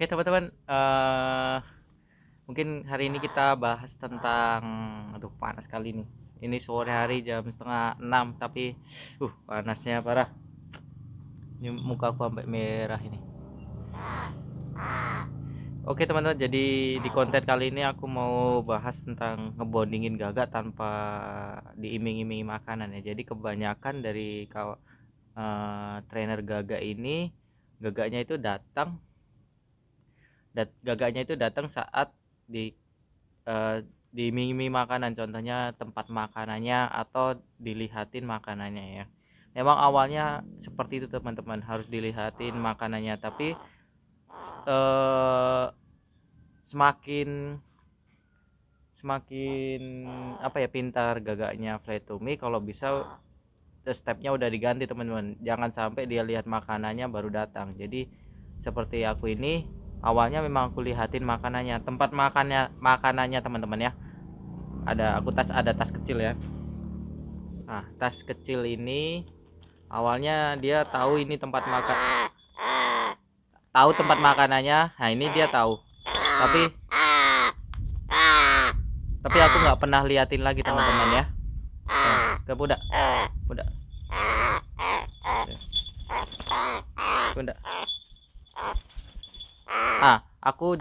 Oke teman-teman, mungkin hari ini kita bahas tentang, aduh panas kali nih. Ini sore hari jam setengah 6 tapi, panasnya parah. Ini muka aku sampai merah ini. Oke teman-teman, jadi di konten kali ini aku mau bahas tentang ngebondingin gagak tanpa diiming-imingi makanan ya. Jadi kebanyakan dari trainer gagak ini, gagaknya itu datang gagaknya itu datang saat di diiming-imingi makanan, contohnya tempat makanannya atau dilihatin makanannya ya. Memang awalnya seperti itu teman-teman, harus dilihatin makanannya, tapi eh, semakin semakin apa ya, pintar gagaknya Fly to Me kalau bisa stepnya udah diganti teman-teman, jangan sampai dia lihat makanannya baru datang. Jadi seperti aku ini, awalnya memang aku lihatin makanannya, tempat makanannya teman-teman ya. Ada tas kecil ya. Nah, tas kecil ini awalnya dia tahu ini tempat makanannya. Nah, ini dia tahu. Tapi aku nggak pernah liatin lagi teman-teman ya. Ke budak. Budak. Budak. Aku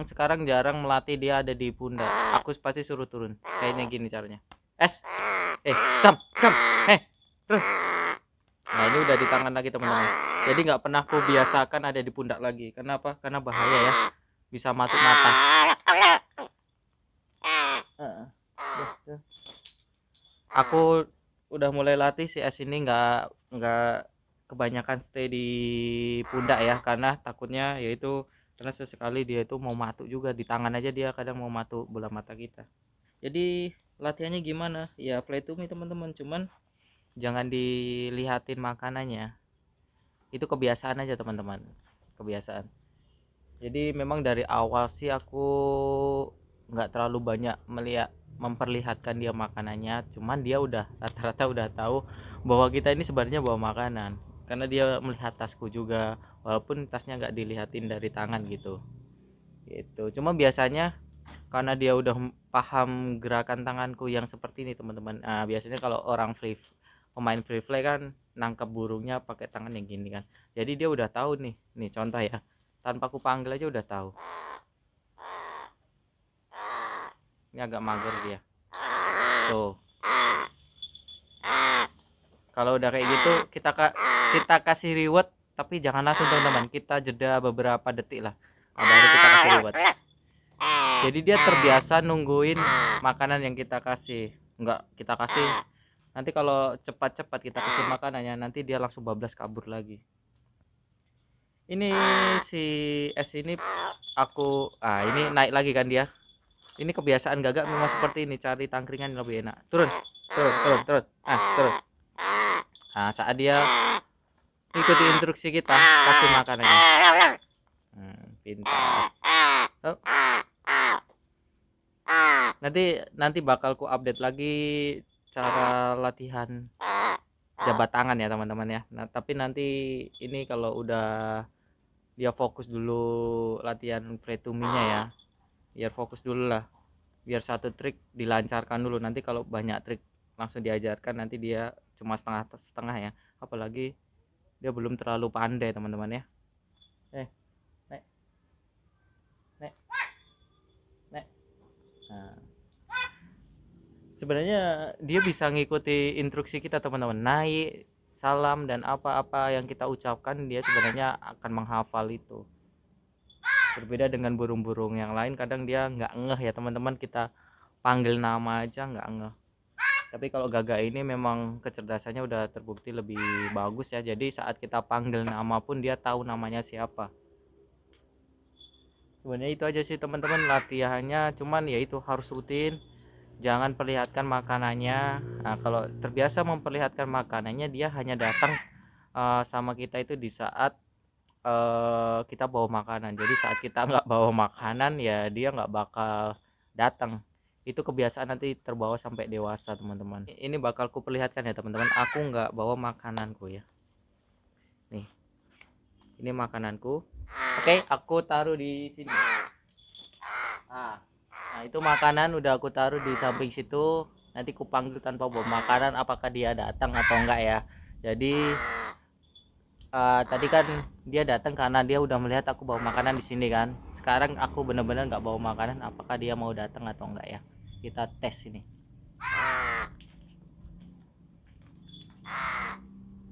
sekarang jarang melatih dia ada di pundak. Aku pasti suruh turun. Kayaknya gini caranya. Come, come, turun. Nah, ini udah di tangan lagi teman-teman. Jadi nggak pernah aku biasakan ada di pundak lagi. Kenapa? Karena bahaya ya. Bisa mati mata. Aku udah mulai latih si S ini nggak kebanyakan stay di pundak ya, karena takutnya yaitu karena sesekali dia itu mau matuk juga di tangan aja, dia kadang mau matuk bola mata kita. Jadi latihannya gimana ya, Fly to Me teman-teman, cuman jangan dilihatin makanannya, itu kebiasaan aja teman-teman, kebiasaan. Jadi memang dari awal sih aku nggak terlalu banyak memperlihatkan dia makanannya, cuman dia udah rata-rata udah tahu bahwa kita ini sebenarnya bawa makanan, karena dia melihat tasku juga walaupun tasnya nggak dilihatin dari tangan gitu. Cuma biasanya karena dia udah paham gerakan tanganku yang seperti ini teman-teman. Biasanya kalau pemain free fly kan nangkap burungnya pakai tangan yang gini kan, jadi dia udah tahu nih contoh ya, tanpa aku panggil aja udah tahu. Ini agak mager dia tuh. Kalau udah kayak gitu, kita kasih reward, tapi jangan langsung teman-teman, kita jeda beberapa detik lah, baru kita kasih reward. Jadi dia terbiasa nungguin makanan yang kita kasih. Enggak kita kasih, nanti kalau cepat-cepat kita kasih makanannya, nanti dia langsung bablas kabur lagi. Ini si S ini ini naik lagi kan dia. Ini kebiasaan gagak memang seperti ini, cari tangkringan lebih enak. Turun. Turun. Turun. Saat dia ikuti instruksi kita, kasih makanannya. Pintar. Oh. Nanti bakal ku update lagi cara latihan jabat tangan ya teman-teman ya. Nah, tapi nanti ini kalau udah dia fokus dulu latihan Fly to Me-nya ya. Biar fokus dulu lah. Biar satu trik dilancarkan dulu. Nanti kalau banyak trik langsung diajarkan, nanti dia cuma setengah ya. Apalagi dia belum terlalu pandai teman-teman ya. Nek. Nah, sebenarnya dia bisa ngikuti instruksi kita teman-teman, naik, salam, dan apa-apa yang kita ucapkan dia sebenarnya akan menghafal itu. Berbeda dengan burung-burung yang lain, kadang dia nggak ngeh ya teman-teman, kita panggil nama aja nggak ngeh. Tapi kalau gagak ini memang kecerdasannya udah terbukti lebih bagus ya, jadi saat kita panggil nama pun dia tahu namanya siapa. Sebenarnya itu aja sih teman-teman latihannya, cuman ya itu harus rutin, jangan perlihatkan makanannya. Nah, kalau terbiasa memperlihatkan makanannya, dia hanya datang sama kita itu di saat kita bawa makanan. Jadi saat kita nggak bawa makanan ya dia nggak bakal datang. Itu kebiasaan nanti terbawa sampai dewasa teman-teman. Ini bakal ku perlihatkan ya teman-teman, aku nggak bawa makananku ya. Nih, ini makananku. Oke, aku taruh di sini. Nah, itu makanan udah aku taruh di samping situ. Nanti ku panggil tanpa bawa makanan, apakah dia datang atau enggak ya. Jadi tadi kan dia datang karena dia udah melihat aku bawa makanan di sini kan. Sekarang aku bener-bener nggak bawa makanan, apakah dia mau datang atau enggak ya. Kita tes ini.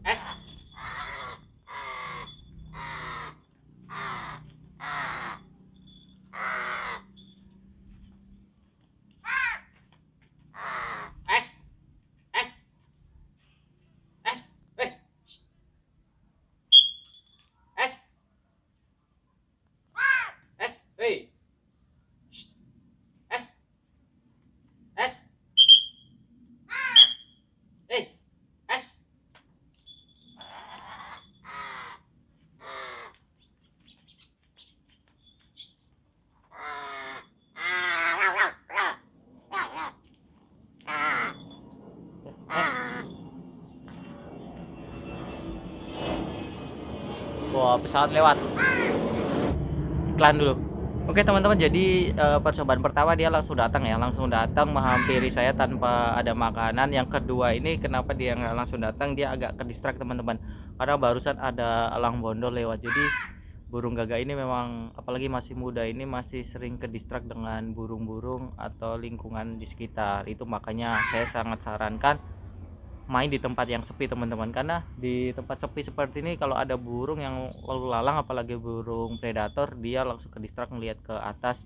Es. Es. Es. Es. Eh. Es. Es. Hei. Es. Es. Hei. Es. Wah, pesawat lewat. Iklan dulu. Oke teman-teman, jadi percobaan pertama dia langsung datang ya, langsung datang menghampiri saya tanpa ada makanan. Yang kedua ini kenapa dia nggak langsung datang, dia agak ke distract teman-teman, karena barusan ada elang bondol lewat. Jadi burung gagak ini memang apalagi masih muda ini masih sering ke distract dengan burung-burung atau lingkungan di sekitar. Itu makanya saya sangat sarankan main di tempat yang sepi teman-teman, karena di tempat sepi seperti ini kalau ada burung yang lalu lalang apalagi burung predator, dia langsung ke distract ngelihat ke atas,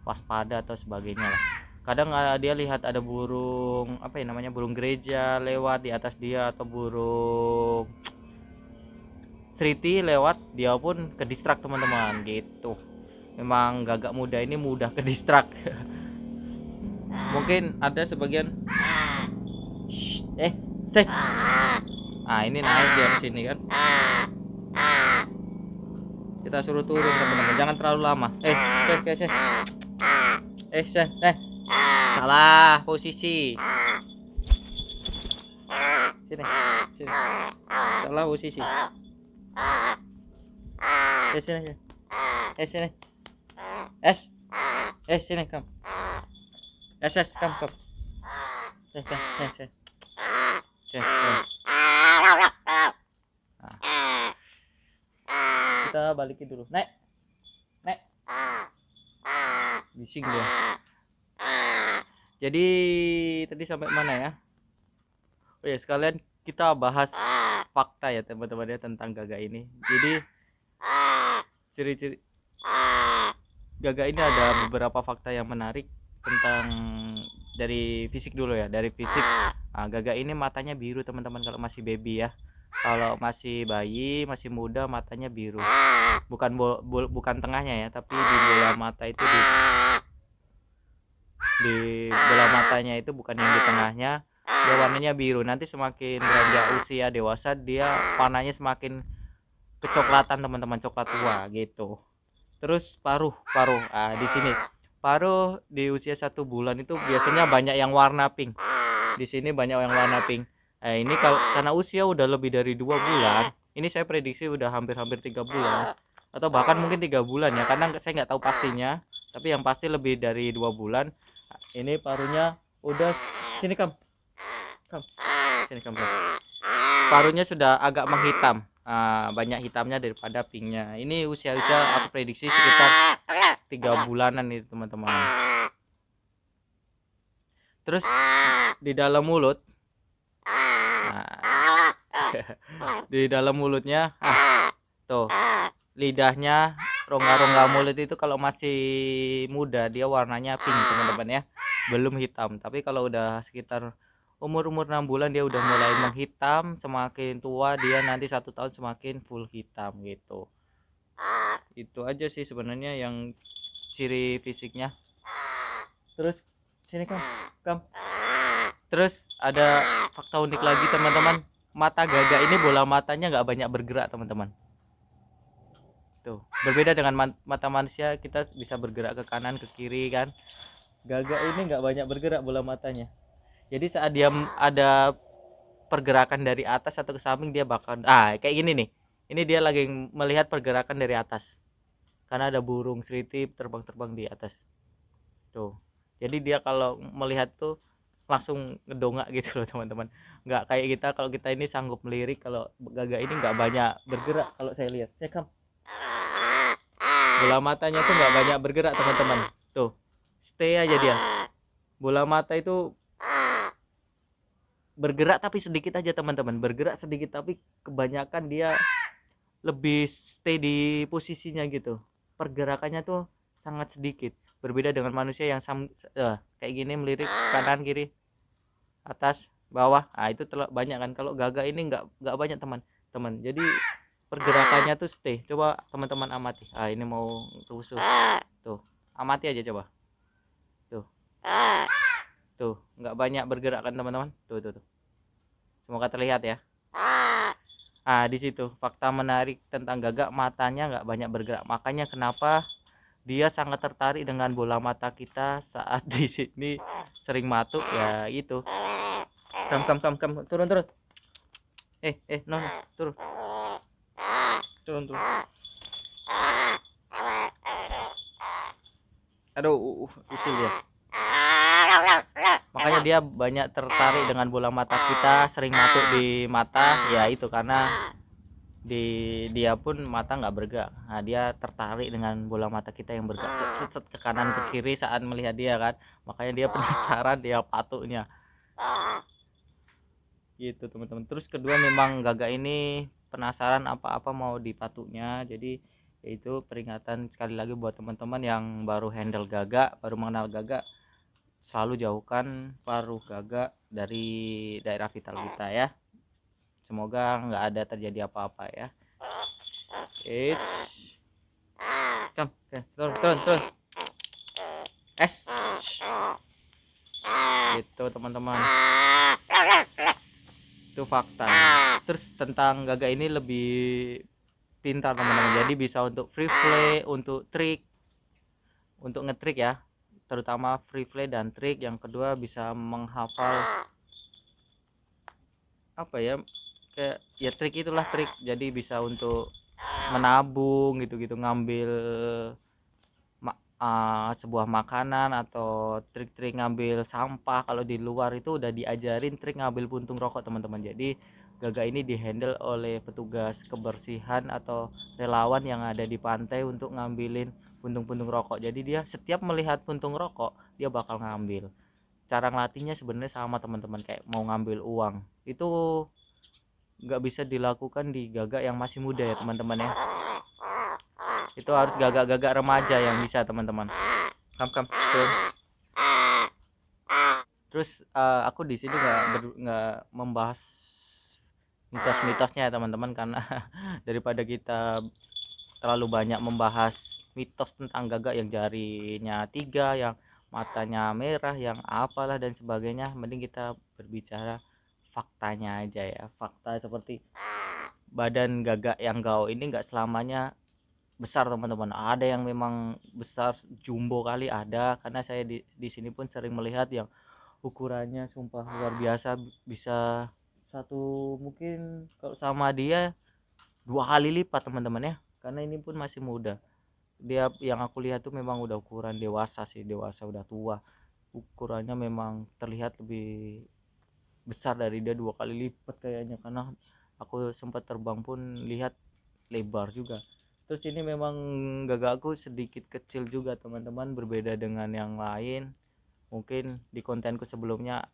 waspada atau sebagainya lah. Kadang dia lihat ada burung apa ya namanya, burung gereja lewat di atas dia, atau burung seriti lewat, dia pun ke distract teman-teman gitu. Memang gagak muda ini mudah ke distract. Mungkin ada sebagian stay. Ini naik dia ke sini kan. Kita suruh turun teman-teman, jangan terlalu lama. Salah posisi. Sini. Salah posisi. Sini. Sini. Sini, come. Come. Kita balikin dulu. Nek. Bising dia. Jadi tadi sampai mana ya? Oh ya, sekalian kita bahas fakta ya teman-teman ya tentang gagak ini. Jadi ciri-ciri gagak ini ada beberapa fakta yang menarik tentang dari fisik dulu ya. Dari fisik, gagak ini matanya biru teman-teman kalau masih baby ya. Kalau masih bayi, masih muda, matanya biru. Bukan tengahnya ya, tapi di bola mata itu di bola matanya itu, bukan yang di tengahnya. Dia warnanya biru. Nanti semakin beranjak usia dewasa, dia warnanya semakin kecoklatan teman-teman, coklat tua gitu. Terus paruh. Di sini paruh di usia 1 bulan itu biasanya banyak yang warna pink. Di sini banyak yang warna pink. Ini karena usia udah lebih dari 2 bulan. Ini saya prediksi udah hampir 3 bulan atau bahkan mungkin 3 bulan ya, karena saya nggak tahu pastinya, tapi yang pasti lebih dari 2 bulan. Ini paruhnya udah sini kam. Sini kam. Paruhnya sudah agak menghitam. Banyak hitamnya daripada pinknya. Ini usia-usia aku prediksi sekitar 3 bulanan nih teman-teman. Terus di dalam mulut, di dalam mulutnya tuh lidahnya, rongga-rongga mulut itu kalau masih muda dia warnanya pink teman-teman ya, belum hitam. Tapi kalau udah sekitar umur 6 bulan dia udah mulai menghitam. Semakin tua dia nanti 1 tahun semakin full hitam gitu. Itu aja sih sebenarnya yang ciri fisiknya. Terus sini kam. Terus ada fakta unik lagi teman-teman, mata gagak ini bola matanya nggak banyak bergerak teman-teman. Tuh, berbeda dengan mata manusia, kita bisa bergerak ke kanan ke kiri kan. Gagak ini nggak banyak bergerak bola matanya. Jadi saat dia ada pergerakan dari atas atau ke samping, dia bakal kayak gini nih. Ini dia lagi melihat pergerakan dari atas. karena ada burung seritip terbang-terbang di atas tuh. Jadi dia kalau melihat tuh langsung ngedongak gitu loh teman-teman, nggak kayak kita. Kalau kita ini sanggup melirik, kalau gagak ini nggak banyak bergerak. Kalau saya lihat bola matanya tuh nggak banyak bergerak teman-teman, tuh stay aja dia. Bola mata itu bergerak tapi sedikit aja teman-teman, bergerak sedikit tapi kebanyakan dia lebih stay di posisinya gitu. Pergerakannya tuh sangat sedikit, berbeda dengan manusia yang kayak gini melirik kanan kiri atas bawah. Nah itu terlalu banyak kan. Kalau gagak ini nggak banyak teman-teman, jadi pergerakannya tuh stay. Coba teman-teman amati. Ini mau tusuk tuh, amati aja coba tuh. Tuh nggak banyak bergerak kan teman-teman, tuh. Semoga terlihat ya. Di situ fakta menarik tentang gagak, matanya nggak banyak bergerak. Makanya kenapa dia sangat tertarik dengan bola mata kita saat di sini sering matuk ya itu. Kam, turun. No, turun. Aduh, usil dia. Makanya dia banyak tertarik dengan bola mata kita, sering matuk di mata ya itu karena dia pun mata nggak bergerak. Nah dia tertarik dengan bola mata kita yang bergerak set ke kanan ke kiri saat melihat dia kan. Makanya dia penasaran, dia patuknya gitu teman-teman. Terus kedua, memang gagak ini penasaran apa-apa mau dipatuknya. Jadi yaitu peringatan sekali lagi buat teman-teman yang baru handle gagak, baru mengenal gagak, selalu jauhkan paruh gagak dari daerah vital kita ya. Semoga nggak ada terjadi apa-apa ya. Turun. Gitu teman-teman, itu fakta. Terus tentang gagak ini lebih pintar teman-teman, jadi bisa untuk free play, untuk trik, untuk ngetrik ya, terutama free play dan trik. Yang kedua bisa menghafal apa ya, kayak ya trik, itulah trik. Jadi bisa untuk menabung gitu-gitu, ngambil sebuah makanan, atau trik-trik ngambil sampah. Kalau di luar itu udah diajarin trik ngambil puntung rokok teman-teman. Jadi gagak ini dihandle oleh petugas kebersihan atau relawan yang ada di pantai untuk ngambilin puntung-puntung rokok. Jadi dia setiap melihat puntung rokok dia bakal ngambil. Cara ngelatihnya sebenarnya sama teman-teman, kayak mau ngambil uang. Itu nggak bisa dilakukan di gagak yang masih muda ya teman-teman ya. Itu harus gagak-gagak remaja yang bisa teman-teman. Kam tuh. Terus aku di sini nggak membahas mitos-mitosnya ya teman-teman, karena daripada kita terlalu banyak membahas mitos tentang gagak yang jarinya 3, yang matanya merah, yang apalah dan sebagainya, mending kita berbicara faktanya aja ya. Fakta seperti badan gagak yang gaul ini nggak selamanya besar teman-teman. Ada yang memang besar jumbo kali ada, karena saya di sini pun sering melihat yang ukurannya sumpah luar biasa, bisa satu, mungkin kalau sama dia 2 kali lipat teman-teman ya, karena ini pun masih muda. Dia yang aku lihat tuh memang udah ukuran dewasa sih, dewasa udah tua. Ukurannya memang terlihat lebih besar dari dia 2 kali lipat kayaknya, karena aku sempat terbang pun lihat lebar juga. Terus ini memang gagakku sedikit kecil juga teman-teman, berbeda dengan yang lain. Mungkin di kontenku sebelumnya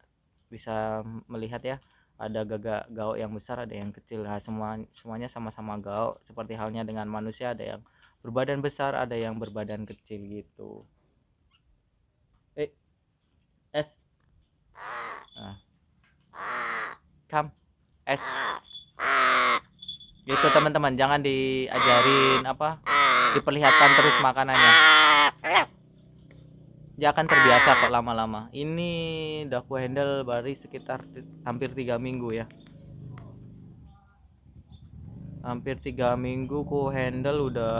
bisa melihat ya, ada gagak gauk yang besar, ada yang kecil. Nah, semuanya sama-sama gauk, seperti halnya dengan manusia, ada yang berbadan besar, ada yang berbadan kecil gitu. Come gitu teman-teman, jangan diajarin diperlihatkan terus makanannya, dia akan terbiasa kok lama-lama. Ini udah aku handle baru sekitar hampir 3 minggu ya, hampir 3 minggu ku handle, udah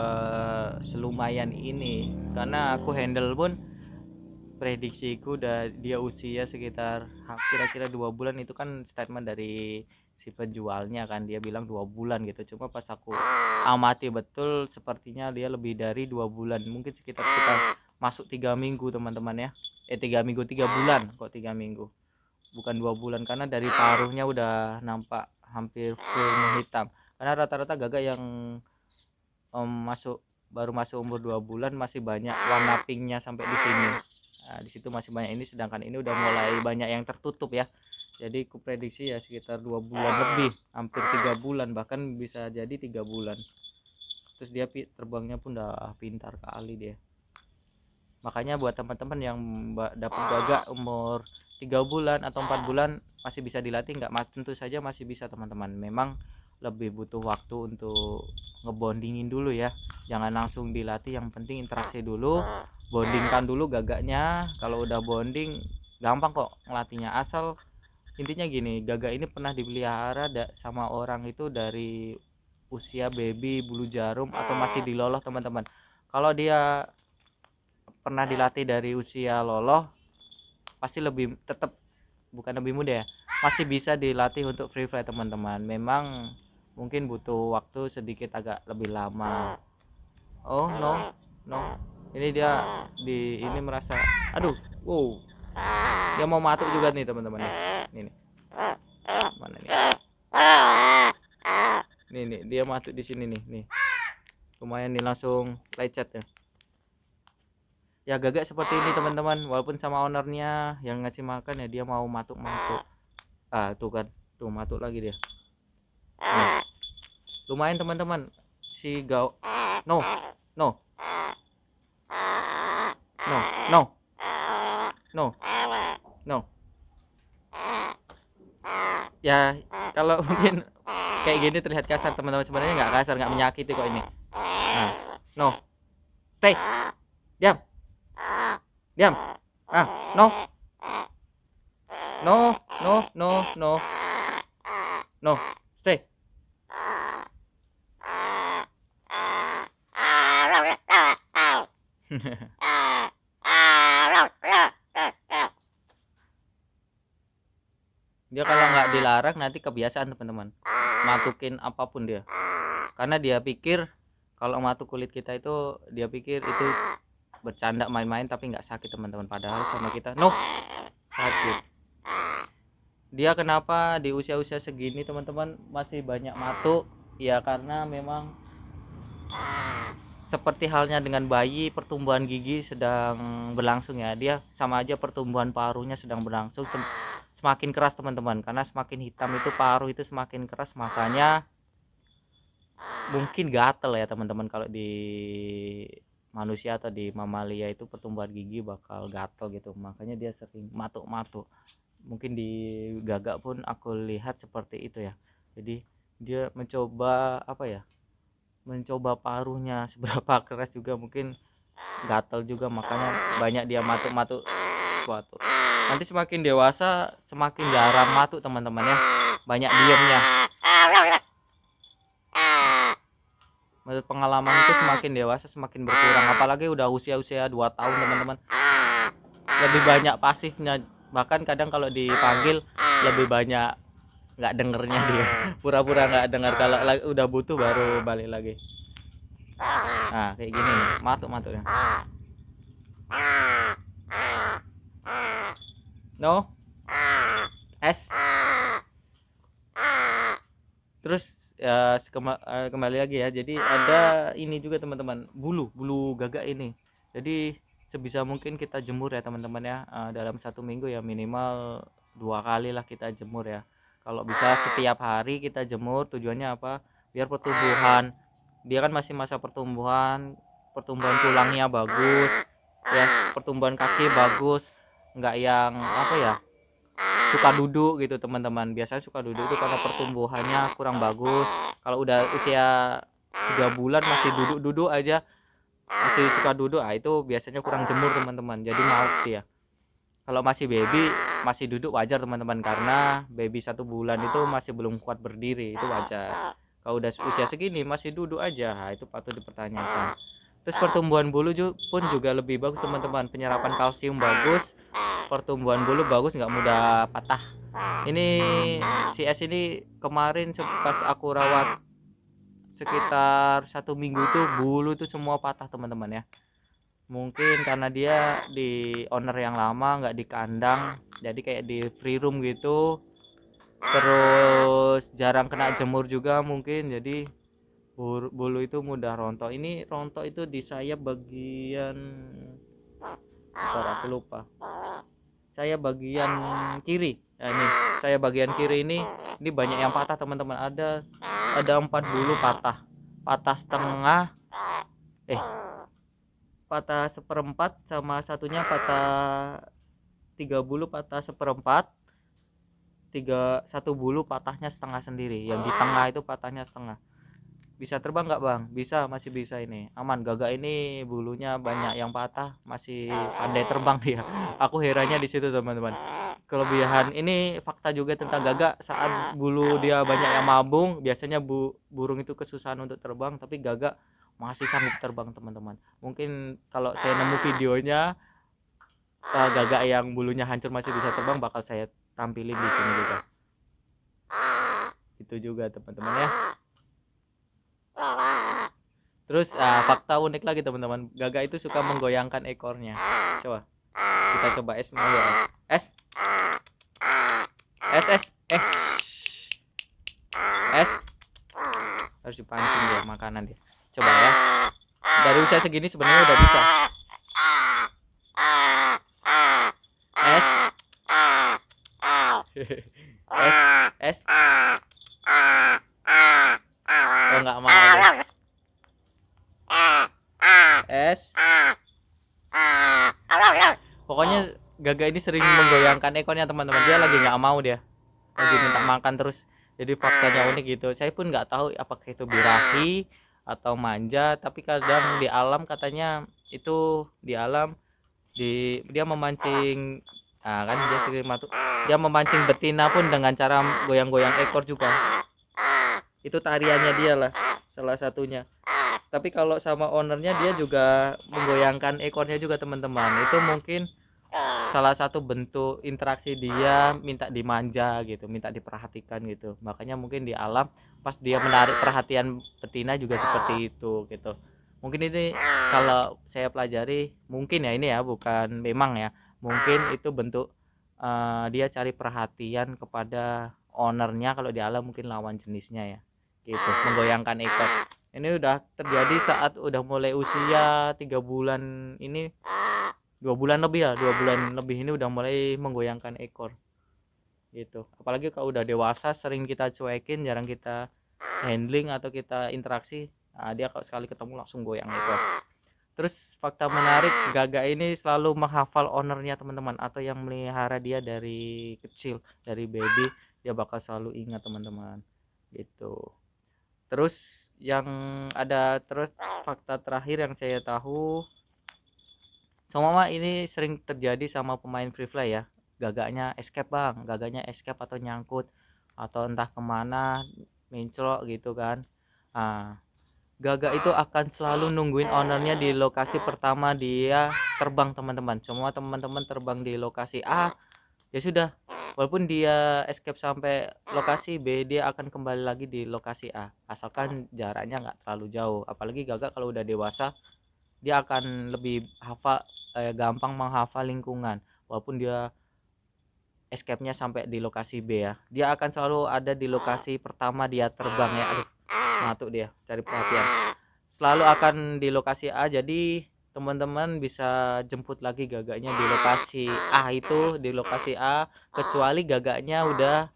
selumayan ini. Karena aku handle pun prediksiku udah dia usia sekitar kira-kira 2 bulan. Itu kan statement dari si penjualnya kan, dia bilang 2 bulan gitu, cuma pas aku amati betul sepertinya dia lebih dari 2 bulan, mungkin sekitar masuk 3 minggu teman-teman ya. 3 minggu, 3 bulan, kok 3 minggu bukan 2 bulan, karena dari paruhnya udah nampak hampir full menghitam, karena rata-rata gagak yang baru masuk umur 2 bulan masih banyak warna pinknya sampai di sini. Nah, di situ masih banyak, ini sedangkan ini udah mulai banyak yang tertutup ya. Jadi kuprediksi ya sekitar 2 bulan lebih, hampir 3 bulan, bahkan bisa jadi 3 bulan. Terus dia terbangnya pun udah pintar kali dia. Makanya buat teman-teman yang dapat gagak umur 3 bulan atau 4 bulan masih bisa dilatih nggak? Tentu saja masih bisa teman-teman. Memang lebih butuh waktu untuk ngebondingin dulu ya, jangan langsung dilatih, yang penting interaksi dulu, bondingkan dulu gagaknya. Kalau udah bonding gampang kok ngelatihnya, asal intinya gini, gagak ini pernah dipelihara sama orang itu dari usia baby bulu jarum atau masih diloloh teman-teman. Kalau dia pernah dilatih dari usia loloh pasti tetap bukan lebih mudah ya, masih bisa dilatih untuk free fly teman-teman. Memang mungkin butuh waktu sedikit agak lebih lama. Oh no, ini dia ini merasa, aduh, wow, dia mau matuk juga nih teman-teman. Ini mana nih, dia matuk di sini nih, lumayan nih, langsung lecet ya. Gagak seperti ini teman-teman, walaupun sama ownernya yang ngasih makan ya, dia mau matuk. Tuh kan, tuh matuk lagi dia. Nah, lumayan teman-teman si no no no no ya. Kalau mungkin kayak gini terlihat kasar teman-teman, sebenarnya nggak kasar, nggak menyakiti kok ini. Nah, no, stay, diam, no stay. Dia kalau nggak dilarang nanti kebiasaan teman-teman, matukin apapun dia, karena dia pikir kalau matuk kulit kita itu, dia pikir itu bercanda main-main tapi nggak sakit teman-teman, padahal sama kita sakit. Dia kenapa di usia-usia segini teman-teman masih banyak matuk ya, karena memang seperti halnya dengan bayi, pertumbuhan gigi sedang berlangsung ya. Dia sama aja pertumbuhan paruhnya sedang berlangsung, semakin keras teman-teman, karena semakin hitam itu paruh itu semakin keras, makanya mungkin gatel ya teman-teman. Kalau di manusia atau di mamalia itu pertumbuhan gigi bakal gatel gitu, makanya dia sering matuk-matuk. Mungkin di gagak pun aku lihat seperti itu ya. Jadi dia mencoba mencoba paruhnya seberapa keras juga, mungkin gatel juga, makanya banyak dia matuk-matuk sesuatu. Nanti semakin dewasa semakin jarang matuk teman-teman ya, banyak diemnya. Menurut pengalaman itu semakin dewasa semakin berkurang, apalagi udah usia-usia 2 tahun teman-teman, lebih banyak pasifnya. Bahkan kadang kalau dipanggil lebih banyak nggak dengernya dia, pura-pura nggak dengar, kalau udah butuh baru balik lagi. Nah kayak gini nih, matuk-matuknya. No S. Terus ya kembali lagi ya, jadi ada ini juga teman-teman, bulu gagak ini. Jadi sebisa mungkin kita jemur ya teman-teman ya, dalam 1 minggu ya minimal 2 kali lah kita jemur ya. Kalau bisa setiap hari kita jemur, tujuannya apa? Biar pertumbuhan, dia kan masih masa pertumbuhan tulangnya bagus ya, pertumbuhan kaki bagus, nggak yang suka duduk gitu teman-teman. Biasanya suka duduk itu karena pertumbuhannya kurang bagus. Kalau udah usia 3 bulan masih duduk aja, masih suka duduk, itu biasanya kurang jemur teman-teman, jadi males dia. Kalau masih baby masih duduk wajar teman-teman, karena baby 1 bulan itu masih belum kuat berdiri, itu wajar. Kalau udah usia segini masih duduk aja, itu patut dipertanyakan. Terus pertumbuhan bulu pun juga lebih bagus teman-teman, penyerapan kalsium bagus, pertumbuhan bulu bagus, nggak mudah patah. Ini si S ini kemarin pas aku rawat sekitar 1 minggu tuh bulu tuh semua patah teman-teman ya. Mungkin karena dia di owner yang lama, nggak di kandang, jadi kayak di free room gitu. Terus jarang kena jemur juga mungkin, jadi bulu itu mudah rontok. Ini rontok itu di sayap bagian, aku lupa, saya bagian kiri. Nah, ini saya bagian kiri ini banyak yang patah teman-teman. Ada 4 bulu patah, patah setengah, patah seperempat, sama satunya patah 3 bulu patah seperempat, satu bulu patahnya setengah sendiri. Yang di tengah itu patahnya setengah. Bisa terbang nggak bang? Bisa, masih bisa. Ini aman. Gagak ini bulunya banyak yang patah, masih pandai terbang dia. Aku herannya di situ teman-teman. Kelebihan ini fakta juga tentang gagak, saat bulu dia banyak yang mabung, biasanya burung itu kesusahan untuk terbang, tapi gagak masih sanggup terbang teman-teman. Mungkin kalau saya nemu videonya gagak yang bulunya hancur masih bisa terbang, bakal saya tampilin di sini juga. Itu juga teman-teman ya. Terus fakta unik lagi teman-teman, gagak itu suka menggoyangkan ekornya. Coba kita coba S ya. S harus dipancing dia makanan dia. Coba ya. Dari usia segini sebenarnya udah bisa. S S oh nggak mau deh. S pokoknya gagak ini sering menggoyangkan ekornya teman-teman. Dia lagi nggak mau, dia lagi minta makan terus. Jadi faktanya unik gitu. Saya pun nggak tahu apakah itu birahi atau manja, tapi kadang di alam katanya itu di alam dia memancing. Kan dia sering dia memancing betina pun dengan cara goyang-goyang ekor juga. Itu tariannya dia lah salah satunya. Tapi kalau sama ownernya dia juga menggoyangkan ekornya juga teman-teman. Itu mungkin salah satu bentuk interaksi dia, minta dimanja gitu, minta diperhatikan gitu. Makanya mungkin di alam pas dia menarik perhatian betina juga seperti itu gitu. Mungkin ini kalau saya pelajari, mungkin ya, ini ya bukan memang ya, mungkin itu bentuk dia cari perhatian kepada ownernya. Kalau di alam mungkin lawan jenisnya ya gitu, menggoyangkan ekor. Ini udah terjadi saat udah mulai usia 3 bulan ini, 2 bulan lebih ya, 2 bulan lebih ini udah mulai menggoyangkan ekor gitu. Apalagi kalau udah dewasa, sering kita cuekin, jarang kita handling atau kita interaksi, dia kalau sekali ketemu langsung goyang ekor. Terus fakta menarik, gagak ini selalu menghafal ownernya teman-teman, atau yang melihara dia dari kecil, dari baby, dia bakal selalu ingat teman-teman gitu. Terus yang ada, terus fakta terakhir yang saya tahu, semua ini sering terjadi sama pemain free fly ya. Gagaknya escape bang, gagaknya escape atau nyangkut atau entah kemana, menclok gitu kan. Gagak itu akan selalu nungguin ownernya di lokasi pertama dia terbang teman-teman. Semua teman-teman terbang di lokasi A, ya sudah, walaupun dia escape sampai lokasi B, dia akan kembali lagi di lokasi A, asalkan jaraknya nggak terlalu jauh. Apalagi gagak kalau udah dewasa, dia akan lebih gampang menghafal lingkungan. Walaupun dia escape-nya sampai di lokasi B ya, dia akan selalu ada di lokasi pertama dia terbang ya. Aduh, matuk dia cari perhatian, selalu akan di lokasi A. Jadi teman-teman bisa jemput lagi gagaknya di lokasi A, itu di lokasi A, kecuali gagaknya udah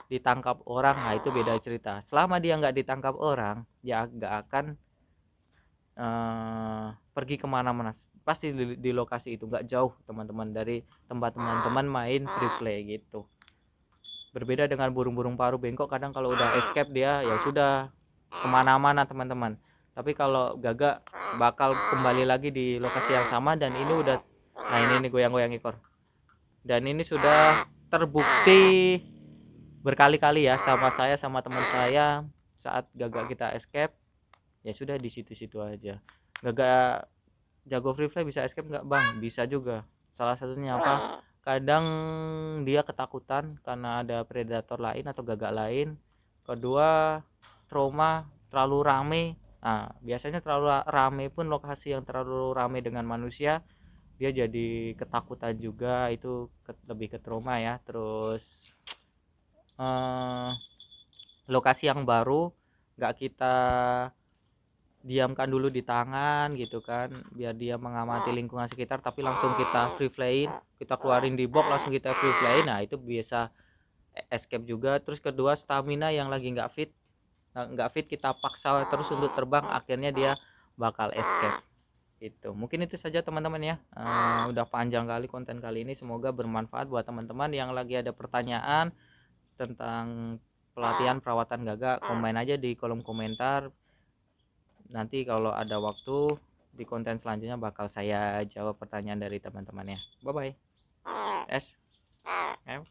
ditangkap orang. Nah itu beda cerita. Selama dia nggak ditangkap orang, dia nggak akan pergi kemana-mana, pasti di lokasi itu, nggak jauh teman-teman dari tempat teman-teman main free play gitu. Berbeda dengan burung-burung paruh bengkok, kadang kalau udah escape dia ya sudah kemana-mana teman-teman. Tapi kalau gagak bakal kembali lagi di lokasi yang sama, dan ini udah, nah ini goyang-goyang ekor, dan ini sudah terbukti berkali-kali ya sama saya, sama teman saya. Saat gagak kita escape, ya sudah di situ-situ aja. Gagak jago free fly bisa escape nggak bang? Bisa juga. Salah satunya apa? kadang dia ketakutan karena ada predator lain atau gagak lain. Kedua, trauma terlalu rame. Nah, biasanya terlalu rame pun, lokasi yang terlalu rame dengan manusia, dia jadi ketakutan juga, itu lebih ke trauma ya. Terus eh, lokasi yang baru nggak kita diamkan dulu di tangan gitu kan, biar dia mengamati lingkungan sekitar, tapi langsung kita free flying, kita keluarin di box langsung kita free flying, nah itu biasa escape juga. Terus kedua, stamina yang lagi nggak fit kita paksa terus untuk terbang, akhirnya dia bakal escape. Itu mungkin itu saja teman-teman ya. Udah panjang kali konten kali ini, semoga bermanfaat buat teman-teman yang lagi ada pertanyaan tentang pelatihan perawatan gagak, komen aja di kolom komentar. Nanti kalau ada waktu di konten selanjutnya bakal saya jawab pertanyaan dari teman-temannya. Bye bye. S M